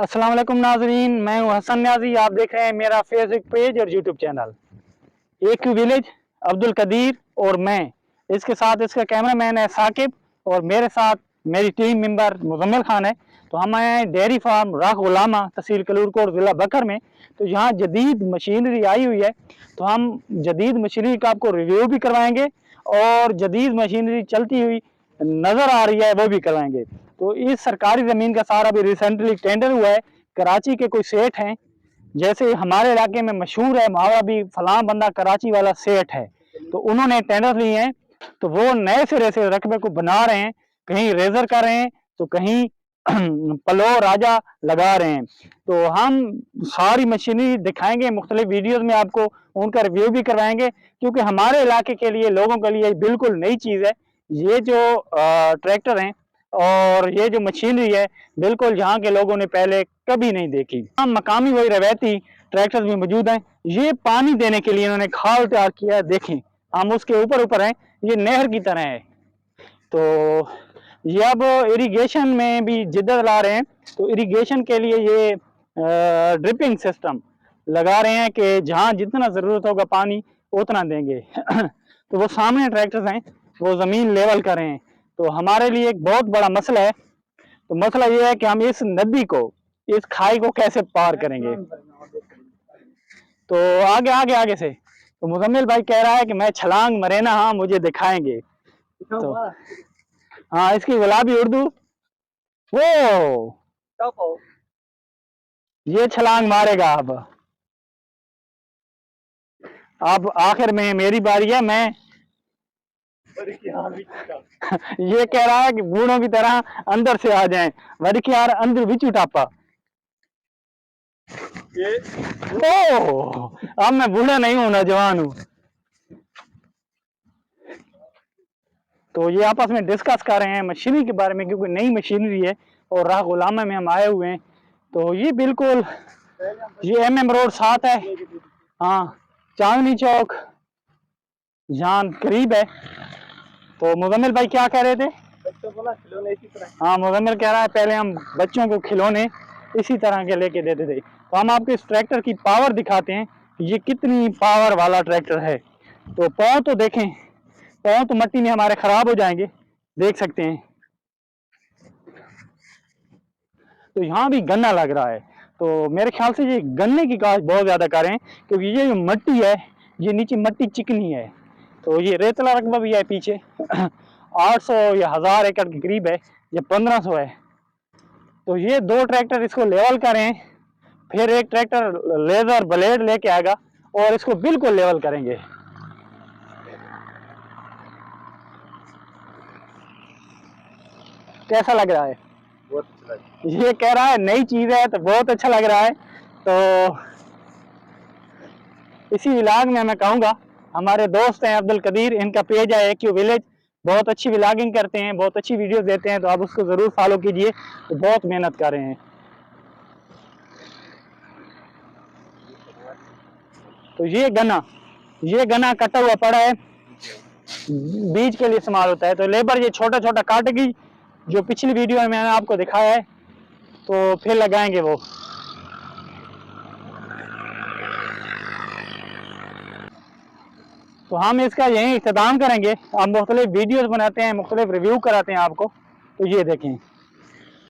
अस्सलाम वालेकुम नाजरीन, मैं हूं हसन न्याजी। आप देख रहे हैं मेरा फेसबुक पेज और YouTube channel AQ village. Abdul Qadir और मैं, इसके साथ इसका कैमरामैन है साकिब और मेरे साथ मेरी टीम मेंबर मुजम्मिल खान है। तो हम आए हैं डेयरी फार्म राह गुलामा, तहसील कलूरकोट, ज़िला बकर में। तो यहाँ जदीद मशीनरी आई हुई है, तो हम जदीद मशीनरी का आपको रिव्यू भी करवाएंगे और जदीद मशीनरी चलती हुई नज़र आ रही है वो भी करवाएंगे। तो इस सरकारी ज़मीन का सारा भी रिसेंटली टेंडर हुआ है। कराची के कोई सेठ हैं, जैसे हमारे इलाके में मशहूर है मुहावरा भी, फलां बंदा कराची वाला सेठ है, तो उन्होंने टेंडर लिए हैं। तो वो नए सिरे से रकबे को बना रहे हैं, कहीं रेजर कर रहे हैं तो कहीं पलो राजा लगा रहे हैं। तो हम सारी मशीनरी दिखाएंगे मुख्तलिफ वीडियोज में, आपको उनका रिव्यू भी करवाएंगे, क्योंकि हमारे इलाके के लिए, लोगों के लिए बिल्कुल नई चीज़ है ये जो ट्रैक्टर हैं और ये जो मशीनरी है, बिल्कुल यहाँ के लोगों ने पहले कभी नहीं देखी। हम मकामी वही रवायती ट्रैक्टर्स भी मौजूद हैं। ये पानी देने के लिए इन्होंने खाल तैयार किया है, देखें हम उसके ऊपर हैं, ये नहर की तरह है। तो ये अब इरिगेशन में भी जिद्दत ला रहे हैं, तो इरिगेशन के लिए ये ड्रिपिंग सिस्टम लगा रहे हैं कि जहाँ जितना ज़रूरत होगा पानी उतना देंगे। तो वो सामने ट्रैक्टर्स हैं, वो ज़मीन लेवल कर रहे हैं। तो हमारे लिए एक बहुत बड़ा मसला है। तो मसला ये है कि हम इस नदी को, इस खाई को कैसे पार करेंगे। तो आगे से तो मुजम्मिल भाई कह रहा है कि मैं छलांग मरे ना, हाँ मुझे दिखाएंगे। तो हाँ, इसकी गुलाबी उर्दू वो ये छलांग मारेगा। अब आखिर में मेरी बारी है। मैं ये कह रहा है कि बूढ़ों की तरह अंदर से आ जाएं, वरी यार अंदर भी चुटापा। अब मैं बूढ़ा नहीं हूं, नौजवान हूं। तो ये आपस में डिस्कस कर रहे हैं मशीनरी के बारे में, क्योंकि नई मशीनरी है और राह गुलामा में हम आए हुए हैं। तो ये बिल्कुल ये MM रोड 7 है, हाँ चांदनी चौक जान करीब है। तो मुजम्मिल भाई क्या कह रहे थे? बच्चों को ना खिलौने इसी तरह। हाँ, मुजम्मिल कह रहा है पहले हम बच्चों को खिलौने इसी तरह के लेके देते थे। तो हम आपको इस ट्रैक्टर की पावर दिखाते हैं, ये कितनी पावर वाला ट्रैक्टर है। तो पाँव तो देखें, पाँव तो मट्टी में हमारे खराब हो जाएंगे, देख सकते हैं। तो यहाँ भी गन्ना लग रहा है। तो मेरे ख्याल से ये गन्ने की काश्त बहुत ज़्यादा करें, क्योंकि ये जो मट्टी है, ये नीचे मट्टी चिकनी है। तो ये रेतला रकबा भी है पीछे 800 या 1000 एकड़ के करीब है, ये 1500 है। तो ये दो ट्रैक्टर इसको लेवल करें, फिर एक ट्रैक्टर लेजर ब्लेड लेके आएगा और इसको बिल्कुल लेवल करेंगे। कैसा लग रहा है? बहुत अच्छा लग रहा है। ये कह रहा है नई चीज है तो बहुत अच्छा लग रहा है। तो इसी व्लॉग में मैं कहूँगा, हमारे दोस्त हैं अब्दुल कदीर, इनका पेज है AQ विलेज, बहुत अच्छी व्लॉगिंग करते हैं, बहुत अच्छी वीडियोस देते हैं, तो आप उसको जरूर फॉलो कीजिए। तो बहुत मेहनत कर रहे हैं। तो ये गन्ना कटा हुआ पड़ा है, बीज के लिए इस्तेमाल होता है। तो लेबर ये छोटा छोटा काटेगी, जो पिछली वीडियो में मैंने आपको दिखाया है, तो फिर लगाएंगे वो। तो हम इसका यहीं इख्तिताम करेंगे। हम मुख्तलिफ वीडियोस बनाते हैं, मुख्तलिफ रिव्यू कराते हैं आपको। तो ये देखें।